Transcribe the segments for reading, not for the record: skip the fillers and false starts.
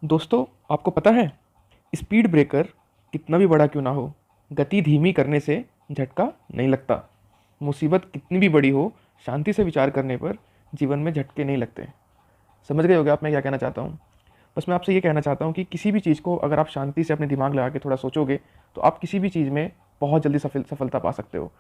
दोस्तों, आपको पता है स्पीड ब्रेकर कितना भी बड़ा क्यों ना हो, गति धीमी करने से झटका नहीं लगता। मुसीबत कितनी भी बड़ी हो, शांति से विचार करने पर जीवन में झटके नहीं लगते। समझ गए होगे आप मैं क्या कहना चाहता हूँ। बस मैं आपसे ये कहना चाहता हूँ कि किसी भी चीज़ को अगर आप शांति से अपने दिमाग लगा के थोड़ा सोचोगे तो आप किसी भी चीज़ में बहुत जल्दी सफलता पा सकते हो।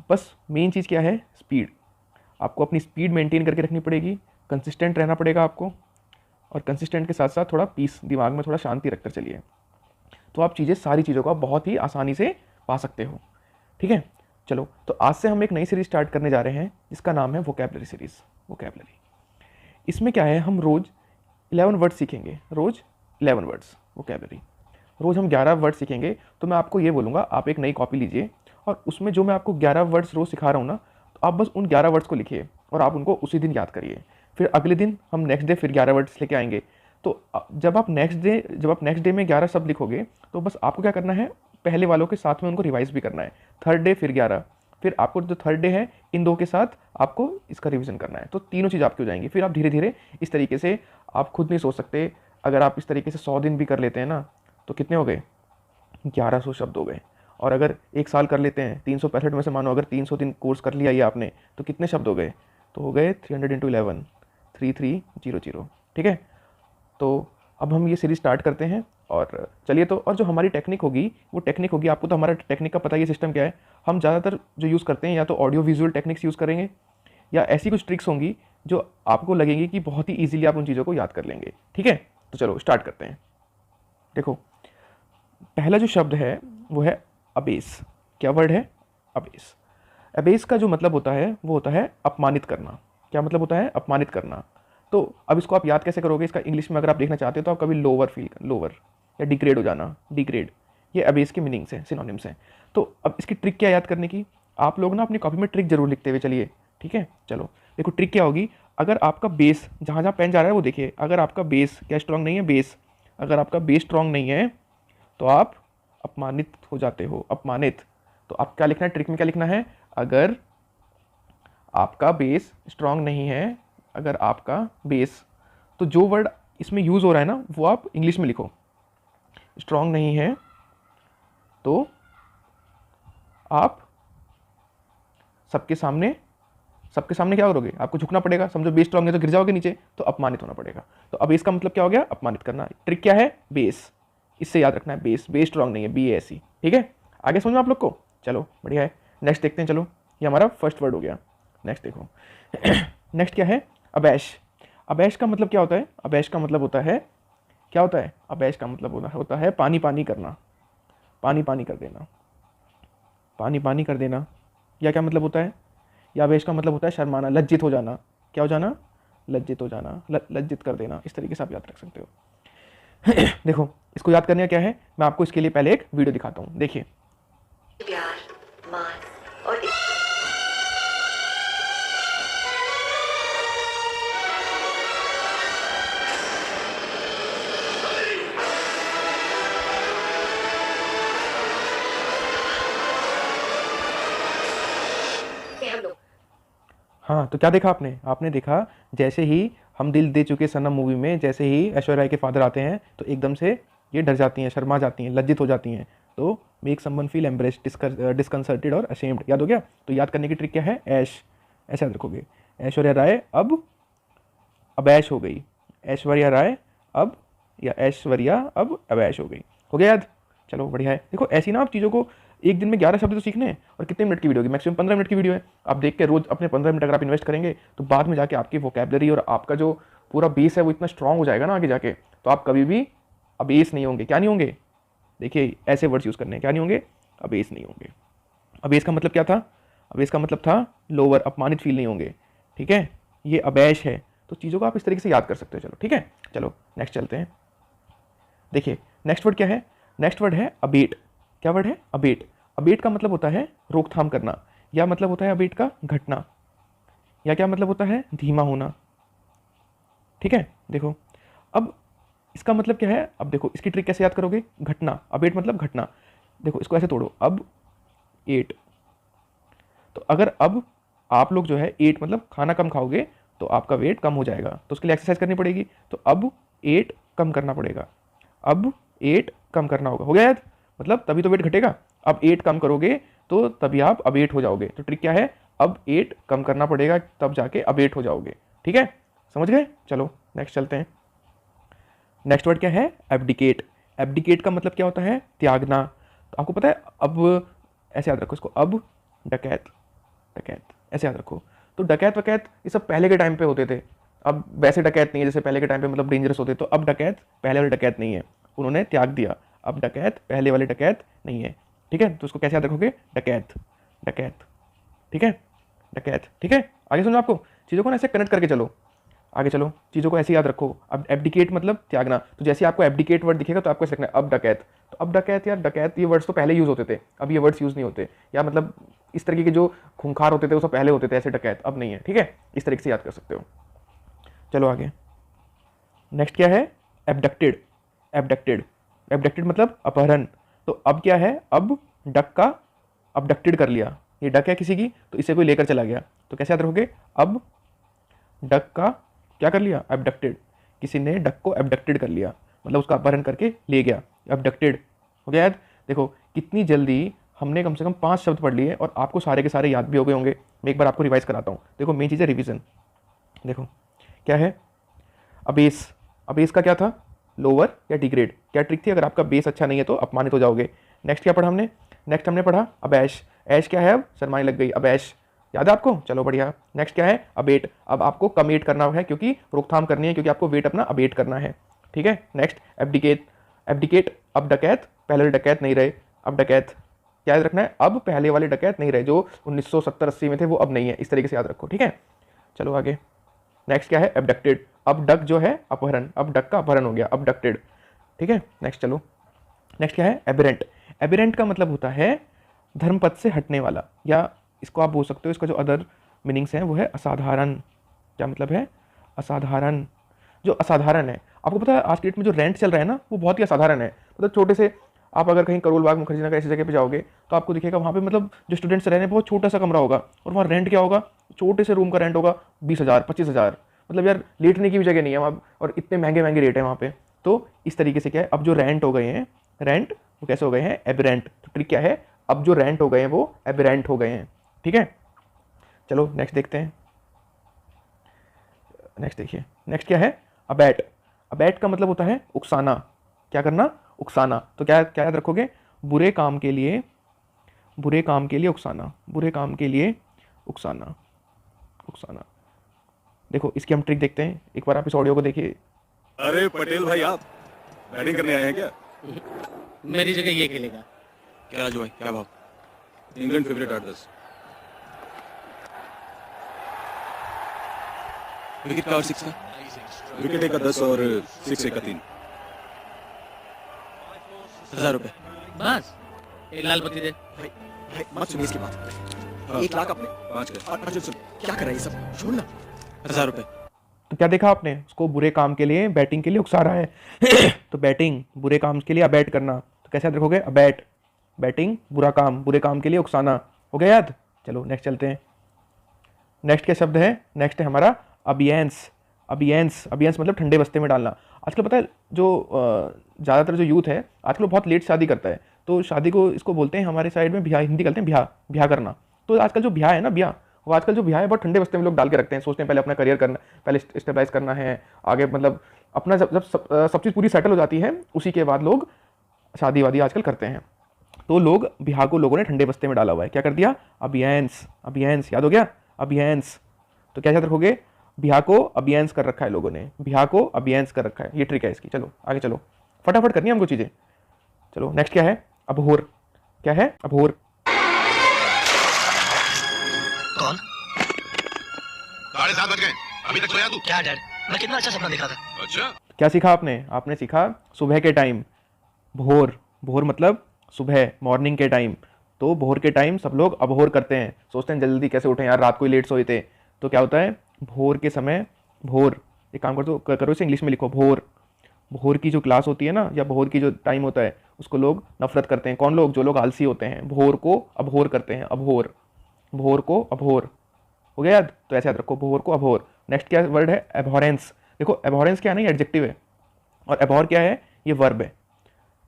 बस मेन चीज़ क्या है? स्पीड। आपको अपनी स्पीड मेंटेन करके रखनी पड़ेगी, कंसिस्टेंट रहना पड़ेगा आपको, और कंसिस्टेंट के साथ साथ थोड़ा पीस, दिमाग में थोड़ा शांति रखकर चलिए, तो आप सारी चीज़ों को आप बहुत ही आसानी से पा सकते हो। ठीक है, चलो तो आज से हम एक नई सीरीज स्टार्ट करने जा रहे हैं जिसका नाम है वोकैबलरी सीरीज। वोकैबलरी, इसमें क्या है, हम रोज़ 11 वर्ड्स सीखेंगे, रोज़ 11 वर्ड्स वोकैबलरी। रोज़ हम 11 वर्ड सीखेंगे। तो मैं आपको ये बोलूँगा, आप एक नई कॉपी लीजिए और उसमें जो मैं आपको 11 वर्ड्स रोज़ सिखा रहा हूँ ना, तो आप बस उन 11 वर्ड्स को लिखिए और आप उनको उसी दिन याद करिए। फिर अगले दिन हम नेक्स्ट डे फिर 11 वर्ड्स लेके आएंगे। तो जब आप नेक्स्ट डे में 11 शब्द लिखोगे तो बस आपको क्या करना है, पहले वालों के साथ में उनको रिवाइज भी करना है। थर्ड डे फिर 11, फिर आपको जो थर्ड डे है इन दो के साथ आपको इसका रिवीजन करना है। तो तीनों चीज़ आपकी हो जाएंगी। फिर आप धीरे धीरे इस तरीके से, आप खुद नहीं सोच सकते, अगर आप इस तरीके से 100 दिन भी कर लेते हैं ना, तो कितने हो गए? 1100 शब्द हो गए। और अगर एक साल कर लेते हैं, 365 में से मानो अगर 300 दिन कोर्स कर लिया ये आपने, तो कितने शब्द हो गए? तो हो गए 300 इंटू 11, 3300। ठीक है, तो अब हम ये सीरीज स्टार्ट करते हैं। और चलिए, तो और जो हमारी टेक्निक होगी वो टेक्निक होगी, आपको तो हमारा टेक्निक का पता ही है, सिस्टम क्या है। हम ज़्यादातर जो यूज़ करते हैं या तो ऑडियो विजुअल टेक्निक्स यूज़ करेंगे, या ऐसी कुछ ट्रिक्स होंगी जो आपको लगेगी कि बहुत ही ईजिली आप उन चीज़ों को याद कर लेंगे। ठीक है, तो चलो स्टार्ट करते हैं। देखो, पहला जो शब्द है वो है अबेस। क्या वर्ड है? अबेस। अबेस का जो मतलब होता है वो होता है अपमानित करना। क्या मतलब होता है? अपमानित करना। तो अब इसको आप याद कैसे करोगे? इसका इंग्लिश में अगर आप देखना चाहते हो तो आप कभी लोअर या डिग्रेड हो जाना, डिग्रेड, ये अबेस के मीनिंग्स हैं, सिनोनिम्स हैं। तो अब इसकी ट्रिक क्या याद करने की, आप लोग ना अपनी कॉपी में ट्रिक जरूर लिखते हुए चलिए। ठीक है, चलो देखो ट्रिक क्या होगी। अगर आपका बेस, जहाँ जहाँ पेन जा रहा है वो देखिए, अगर आपका बेस क्या स्ट्रांग नहीं है, बेस, अगर आपका बेस स्ट्रांग नहीं है तो आप अपमानित हो जाते हो, अपमानित। तो आप क्या लिखना है, ट्रिक में क्या लिखना है? अगर आपका बेस स्ट्रांग नहीं है, अगर आपका बेस, तो जो वर्ड इसमें यूज हो रहा है ना वो आप इंग्लिश में लिखो। स्ट्रांग नहीं है तो आप सबके सामने क्या करोगे? आपको झुकना पड़ेगा। समझो बेस स्ट्रांग है तो गिर जाओगे नीचे, तो अपमानित होना पड़ेगा। तो अब इसका मतलब क्या हो गया? अपमानित करना। ट्रिक क्या है? बेस। इससे याद रखना है, बेस, बेस स्ट्रांग नहीं है, बी ए सी। ठीक है, आगे समझो आप लोग को। चलो बढ़िया है, नेक्स्ट देखते हैं। चलो, ये हमारा फर्स्ट वर्ड हो गया। नेक्स्ट देखो। नेक्स्ट क्या है? अबैश। अबैश का मतलब क्या होता है? अबैश का मतलब होता है, क्या होता है? अबैश का मतलब होता है पानी पानी करना, पानी पानी कर देना, पानी पानी कर देना। या क्या मतलब होता है? या अबैश का मतलब होता है शर्माना, लज्जित हो जाना। क्या हो जाना? लज्जित हो जाना, लज्जित कर देना। इस तरीके से आप याद रख सकते हो। देखो, इसको याद करने का क्या है, मैं आपको इसके लिए पहले एक वीडियो दिखाता हूँ, देखिए। प्यार, मान और हम लोग हाँ, तो क्या देखा आपने? आपने देखा जैसे ही हम दिल दे चुके सनम मूवी में, जैसे ही ऐश्वर्या राय के फादर आते हैं तो एकदम से ये डर जाती हैं, शर्मा जाती हैं, लज्जित हो जाती हैं। तो मेक समवन फील एम्ब्रेस्ड, डिस्कंसर्टेड और अशेम्ड। याद हो गया? तो याद करने की ट्रिक क्या है? ऐश, ऐसे याद रखोगे। ऐश्वर्या राय अब अबैश हो गई, ऐश्वर्या राय अब, या ऐश्वर्या अब अबैश हो गई। हो गया याद? चलो बढ़िया है। देखो ऐसी ना आप चीज़ों को, एक दिन में 11 शब्द तो सीखने हैं, और कितने मिनट की वीडियो होगी? मैक्सिमम 15 मिनट की वीडियो है। आप देख के रोज अपने 15 मिनट अगर आप इन्वेस्ट करेंगे तो बाद में जाके आपकी वोकैबलरी और आपका जो पूरा बेस है वो इतना स्ट्रांग हो जाएगा ना आगे जाके, तो आप कभी भी अबेस नहीं होंगे। क्या नहीं होंगे? देखिए ऐसे वर्ड्स यूज़ करने हैं, क्या नहीं होंगे? अबेस नहीं होंगे। अबेस का मतलब क्या था? अबेस का मतलब था लोअर, अपमानित फील नहीं होंगे। ठीक है, ये अबैश है। तो चीज़ों को आप इस तरीके से याद कर सकते हो। चलो ठीक है, चलो नेक्स्ट चलते हैं। देखिए नेक्स्ट वर्ड क्या है? नेक्स्ट वर्ड है अबेट। क्या वर्ड है? अबेट। अबेट का मतलब होता है रोकथाम करना, या मतलब होता है अबेट का घटना, या क्या मतलब होता है? धीमा होना। ठीक है, देखो अब इसका मतलब क्या है? अब देखो इसकी ट्रिक कैसे याद करोगे? घटना, अबेट मतलब घटना। देखो इसको ऐसे तोड़ो, अब एट। तो अगर अब आप लोग जो है एट मतलब खाना कम खाओगे तो आपका वेट कम हो जाएगा, तो उसके लिए एक्सरसाइज करनी पड़ेगी। तो अब एट कम करना पड़ेगा। अब 8 कम करना होगा, हो गया याद? मतलब तभी तो वेट घटेगा। अब 8 कम करोगे तो तभी आप अब 8 हो जाओगे। तो ट्रिक क्या है? अब 8 कम करना पड़ेगा तब जाके अब 8 हो जाओगे। ठीक है, समझ गए? चलो नेक्स्ट चलते हैं। नेक्स्ट वर्ड क्या है? एब्डिकेट। एब्डिकेट का मतलब क्या होता है? त्यागना। तो आपको पता है, अब ऐसे याद रखो इसको, अब डकैत, डकैत ऐसे याद रखो। तो डकैत वकैत ये सब पहले के टाइम पे होते थे, अब वैसे डकैत नहीं है जैसे पहले के टाइम पे मतलब डेंजरस होते। तो अब डकैत पहले वाले डकैत नहीं है, उन्होंने त्याग दिया। अब डकैत पहले वाले डकैत नहीं है। ठीक है, तो उसको कैसे याद रखोगे? डकैत, डकैत। ठीक है, डकैत। ठीक है, आगे सुनो, आपको चीज़ों को ना ऐसे कनेक्ट करके चलो, आगे चलो, चीज़ों को ऐसे याद रखो। अब एब्डिकेट मतलब त्यागना, तो जैसे आपको एब्डिकेट वर्ड दिखेगा तो आपको ऐसे रखना है अब डकैत। तो अब डकैत या डकैत ये वर्ड्स तो पहले यूज़ होते थे, अब ये वर्ड्स यूज़ नहीं होते। या मतलब इस तरीके के जो खूंखार होते थे वो सब पहले होते थे, ऐसे डकैत अब नहीं है। ठीक है, इस तरीके से याद कर सकते हो। चलो आगे, नेक्स्ट क्या है? एबडक्टेड। एबडक्टेड, एबडक्टेड मतलब अपहरण। तो अब क्या है? अब डक का अबडक्टेड कर लिया, ये डक है किसी की तो इसे कोई लेकर चला गया। तो कैसे याद रखोगे? अब डक का क्या कर लिया? एबडक्टेड, किसी ने डक को एबडक्टेड कर लिया, मतलब उसका अपहरण करके ले गया, एबडक्टेड। हो गया याद? देखो कितनी जल्दी हमने कम से कम 5 शब्द पढ़ लिए और आपको सारे के सारे याद भी हो गए होंगे। मैं एक बार आपको रिवाइज कराता हूँ। देखो मेन चीज़ है रिवीजन। देखो क्या है? अबेस। अबेस का क्या था? लोअर या डिग्रेड। क्या ट्रिक थी? अगर आपका बेस अच्छा नहीं है तो अपमानित हो जाओगे। नेक्स्ट क्या पढ़ा हमने? नेक्स्ट हमने पढ़ा अबैश। ऐश क्या है? अब शर्माने लग गई, अबैश। याद है आपको? चलो बढ़िया। नेक्स्ट क्या है? अबेट। अब आपको कमेट करना है क्योंकि रोकथाम करनी है, क्योंकि आपको वेट अपना अबेट करना है। ठीक है, नेक्स्ट एब्डिकेट। एब्डिकेट, अब डकैत पहले वाले डकैत नहीं रहे, अब डकैत। क्या याद रखना है? अब पहले वाले डकैत नहीं रहे, जो 1970-80 में थे वो अब नहीं है। इस तरीके से याद रखो। ठीक है, चलो आगे। नेक्स्ट क्या है? एबडक्टेड। अब डक जो है अपहरण, अब डक का अपहरण हो गया, अबडक्टेड। ठीक है, नेक्स्ट चलो। नेक्स्ट क्या है? एबरेंट। एबरेंट का मतलब होता है धर्मपथ से हटने वाला, या इसको आप बोल सकते हो, इसका जो अदर मीनिंग्स हैं वो है असाधारण। क्या मतलब है? असाधारण, जो असाधारण है। आपको पता है आज के डेट में जो रेंट चल रहा है ना वो बहुत ही असाधारण है। मतलब छोटे से आप अगर कहीं करोल बाग, मुखर्जी नगर ऐसी जगह पे जाओगे तो आपको दिखेगा वहाँ पे मतलब जो स्टूडेंट्स रह रहे हैं बहुत छोटा सा कमरा होगा, और वहाँ रेंट क्या होगा? छोटे से रूम का रेंट होगा 20,000 25,000। मतलब यार लेटने की भी जगह नहीं है वहाँ, और इतने महंगे महंगे रेट है वहाँ पे। तो इस तरीके से क्या है, अब जो रेंट हो गए हैं, रेंट वो कैसे हो गए हैं? एबरेंट। तो ट्रिक क्या है? अब जो रेंट हो गए हैं वो एबरेंट हो गए हैं। ठीक है, चलो नेक्स्ट देखते हैं। नेक्स्ट देखिए, नेक्स्ट क्या है? अबैट। अबैट का मतलब होता है उकसाना। क्या करना? उकसाना। तो क्या क्या याद रखोगे? बुरे काम के लिए, बुरे काम के लिए उकसाना, बुरे काम के लिए उकसाना, उकसाना। देखो इसकी हम ट्रिक देखते हैं, एक बार आप इस ऑडियो को देखिए। अरे पटेल भाई, आप बैटिंग करने आए हैं क्या? मेरी जगह ये खेलेगा। क्या राजू भाई, क्या भाव? England favourite 8-10। विकेट का और 6 का? विकेट एक का 10 और 6 एक का 3। 1000 रुपए बस। एक लाल बत्ती दे। भाई भाई मत सुनिए इसकी बात। हाँ। 1 लाख अपने 5 का। अर्जुन सुन, क्या कर रहा है ये सब? छोड़ ना। 1000 रुपए। तो क्या देखा आपने? उसको बुरे काम के लिए, बैटिंग के लिए उकसा रहा है। तो बैटिंग बुरे काम के लिए अबैट करना, तो कैसे याद रखोगे? अबैट, बैटिंग बुरा काम, बुरे काम के लिए उकसाना। हो गया याद? चलो नेक्स्ट चलते हैं। नेक्स्ट क्या शब्द है? नेक्स्ट है हमारा अबियंस। अबियंस, अबियंस मतलब ठंडे बस्ते में डालना। आजकल पता है जो ज़्यादातर जो यूथ है आजकल बहुत लेट शादी करता है, तो शादी को इसको बोलते हैं हमारे साइड में ब्याह, हिंदी कहते हैं ब्याह, ब्याह करना। तो आजकल जो ब्याह है ना, ब्याह, वो आजकल जो ब्याह है बहुत ठंडे बस्ते में लोग डाल के रखते हैं। सोचते हैं पहले अपना करियर करना, पहले स्टेबलाइज करना है आगे, मतलब अपना जब जब सब चीज़ पूरी सेटल हो जाती है उसी के बाद लोग शादी वादी आजकल करते हैं। तो लोग ब्याह को लोगों ने ठंडे बस्ते में डाला हुआ है। क्या कर दिया? अबियंस। अबियंस याद हो गया? अबियंस। तो क्या याद रखोगे? ब्याह को अबियंस कर रखा है लोगों ने, ब्याह को अबियंस कर रखा है। ये ट्रिक है इसकी। चलो आगे चलो, फटाफट करनी है हमको चीज़ें। चलो नेक्स्ट क्या है? अबोहर। क्या है? अबोहर। कौन? 7:30 बज गए, अभी तक सोया तू? क्या डैड, मैं कितना अच्छा सपना देखा था। अच्छा, क्या सीखा आपने? आपने सीखा सुबह के टाइम, भोर। भोर मतलब सुबह, मॉर्निंग के टाइम। तो भोर के टाइम सब लोग अबोहर करते हैं, सोचते हैं जल्दी कैसे उठें यार, रात को ही लेट सोए थे। तो क्या होता है? भोर के समय, भोर, एक काम करो इसे इंग्लिश में लिखो, भोर। भोर की जो क्लास होती है ना, या भोर की जो टाइम होता है, उसको लोग नफरत करते हैं। कौन लोग? जो लोग आलसी होते हैं, भोर को अबोहर करते हैं। अबोहर, भोर को अबोहर। हो गया याद? तो ऐसे याद रखो, भोर को अबोहर। नेक्स्ट क्या वर्ड है? एबहॉरेंस। देखो एबहॉरेंस क्या है ना, ये एडजेक्टिव है। और एबहॉर क्या है, ये वर्ब है।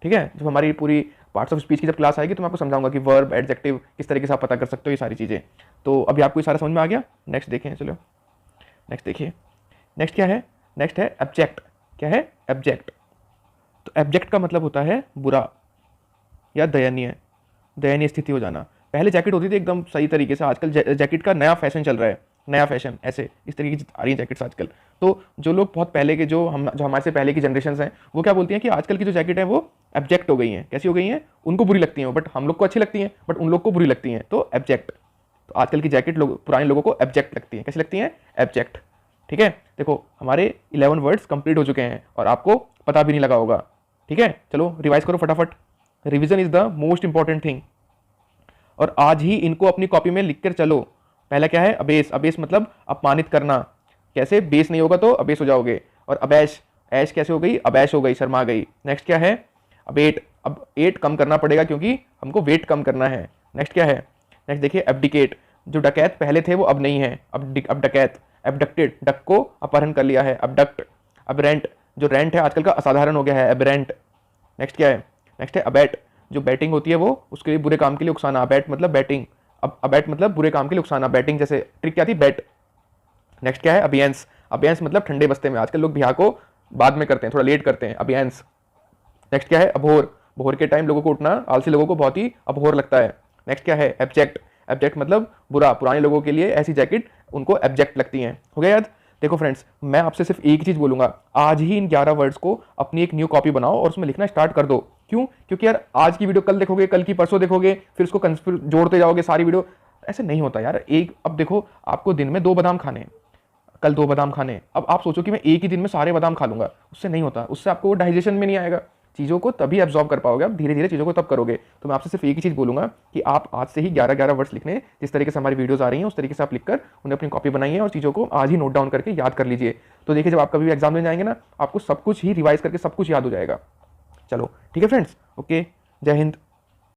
ठीक है, जब हमारी पूरी पार्ट्स ऑफ स्पीच की जब क्लास आएगी तो मैं आपको समझाऊंगा कि वर्ब, एडजेक्टिव किस तरीके से आप पता कर सकते हो, ये सारी चीज़ें। तो अभी आपको ये सारा समझ में आ गया। नेक्स्ट देखें, चलो नेक्स्ट देखिए। नेक्स्ट क्या है, नेक्स्ट है एब्जेक्ट। क्या है, एब्जेक्ट। तो एब्जेक्ट का मतलब होता है बुरा या दयनीय, दयनीय स्थिति हो जाना। पहले जैकेट होती थी एकदम सही तरीके से, आजकल जैकेट का नया फैशन चल रहा है, नया फैशन, ऐसे इस तरीके की आ रही है जैकेट्स आजकल। तो जो लोग बहुत पहले के, जो हमारे से पहले की जनरेशन हैं, वो क्या बोलती हैं कि आजकल की जो जैकेट है वो एब्जेक्ट हो गई हैं। कैसी हो गई हैं, उनको बुरी लगती हैं, बट हम लोग को अच्छी लगती हैं, बट उन लोग को बुरी लगती हैं, तो एब्जेक्ट। तो आजकल की जैकेट लोग, पुराने लोगों को एब्जेक्ट लगती हैं। कैसी लगती हैं, एब्जेक्ट। ठीक है, देखो हमारे 11 वर्ड्स कंप्लीट हो चुके हैं और आपको पता भी नहीं लगा होगा। ठीक है, चलो रिवाइज करो फटाफट। Revision is the most important thing, और आज ही इनको अपनी कॉपी में लिख कर चलो। पहला क्या है, अबेस। अबेस मतलब अपमानित करना। कैसे, बेस नहीं होगा तो अबेस हो जाओगे। और अबैश, ऐश कैसे हो गई, अबैश हो गई, शर्मा गई। नेक्स्ट क्या है, अबेट। अब एट कम करना पड़ेगा क्योंकि हमको वेट कम करना है। नेक्स्ट क्या है, नेक्स्ट देखिए एब्डिकेट। जो डकैत पहले थे वो अब नहीं है, अब डकैत। एबडक्टेड, डक को अपहरण कर लिया है, अबडक्ट। अब रेंट, जो रेंट है आजकल का असाधारण हो गया है, एबरेंट। नेक्स्ट क्या है, नेक्स्ट है अबैट। जो बैटिंग होती है वो उसके लिए बुरे काम के लिए उकसाना, अबैट मतलब बैटिंग। अब अबैट मतलब बुरे काम के लिए उकसाना, बैटिंग जैसे ट्रिक क्या थी, बैट। नेक्स्ट क्या है, अबियंस। अबियंस मतलब ठंडे बस्ते में, आजकल लोग ब्याह को बाद में करते हैं, थोड़ा लेट करते हैं, अबियंस। नेक्स्ट क्या है, अभोर। भोर के टाइम लोगों को उठना, आलसी लोगों को बहुत ही अभोर लगता है। नेक्स्ट क्या है, एब्जेक्ट। एब्जेक्ट मतलब बुरा, पुराने लोगों के लिए ऐसी जैकेट उनको एब्जेक्ट लगती हैं। हो गया याद। देखो फ्रेंड्स, मैं आपसे सिर्फ एक ही चीज़ बोलूंगा, आज ही इन 11 वर्ड्स को अपनी एक न्यू कॉपी बनाओ और उसमें लिखना स्टार्ट कर दो। क्यों, क्योंकि यार आज की वीडियो कल देखोगे, कल की परसों देखोगे, फिर उसको जोड़ते जाओगे सारी वीडियो, ऐसे नहीं होता यार। एक, अब देखो आपको दिन में 2 बादाम खाने, कल 2 बादाम खाने, अब आप सोचो कि मैं एक ही दिन में सारे बादाम खा लूंगा, उससे नहीं होता। उससे आपको वो डाइजेशन में नहीं आएगा, चीज़ों को तभी एब्जॉर्ब कर पाओगे आप, धीरे धीरे चीज़ों को तब करोगे। तो मैं आपसे सिर्फ एक ही चीज़ बोलूंगा कि आप आज से ही 11-11 वर्ड्स लिखने, जिस तरीके से हमारी वीडियोस आ रही हैं उस तरीके से आप लिखकर उन्हें अपनी कॉपी बनाइए और चीज़ों को आज ही नोट डाउन करके याद कर लीजिए। तो देखिए जब आप कभी भी एग्जाम में जाएंगे ना, आपको सब कुछ ही रिवाइज करके सब कुछ याद हो जाएगा। चलो ठीक है फ्रेंड्स, ओके, जय हिंद।